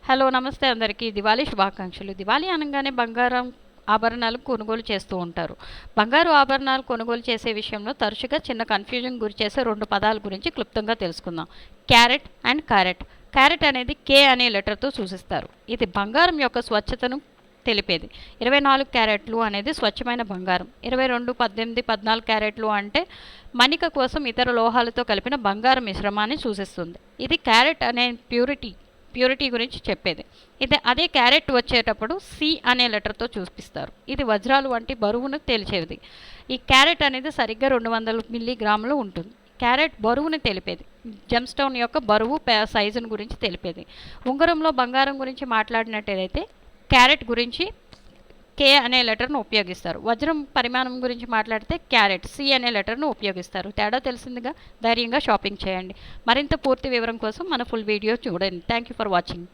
Hello నమస్తే అందరికీ దివాళీ శుభాకాంక్షలు. దివాళీ అనగానే బంగారం ఆభరణాలు కొనుగోలు చేస్తూ ఉంటారు. బంగారు ఆభరణాలు కొనుగోలు చేసే విషయంలో తరచుగా చిన్న కన్ఫ్యూజన్ గురి చేసే రెండు పదాల గురించి క్లుప్తంగా తెలుసుకుందాం. Carrot and carrot. క్యారెట్ అనేది కే అనే లెటర్తో సూచిస్తారు. ఇది బంగారం యొక్క స్వచ్ఛతను తెలిపేది. 24 క్యారెట్లు అనేది స్వచ్ఛమైన బంగారం. 22, 18, 14 క్యారెట్లు అంటే మణిక కోసం ఇతర లోహాలతో కలిపిన బంగారం మిశ్రమాన్ని సూచిస్తుంది. ఇది క్యారెట్ అనే ప్యూరిటీ గురించి చెప్పేది. అదే క్యారెట్ వచ్చేటప్పుడు సి అనే లెటర్తో చూపిస్తారు. ఇది వజ్రాలు వంటి బరువును తేల్చేది. ఈ క్యారెట్ అనేది సరిగ్గా 200 మిల్లీగ్రాములు ఉంటుంది. క్యారెట్ బరువుని తెలిపేది. జెమ్ స్టోన్ యొక్క బరువు సైజును గురించి తెలిపేది. ఉంగరంలో బంగారం గురించి మాట్లాడినట్టయితే క్యారెట్ గురించి కే అనే లెటర్ను ఉపయోగిస్తారు. వజ్రం పరిమాణం గురించి మాట్లాడితే క్యారెట్ సి అనే లెటర్ను ఉపయోగిస్తారు. తేడా తెలిసిందిగా ధైర్యంగా షాపింగ్ చేయండి. మరింత పూర్తి వివరం కోసం మన ఫుల్ వీడియో చూడండి. Thank you for watching.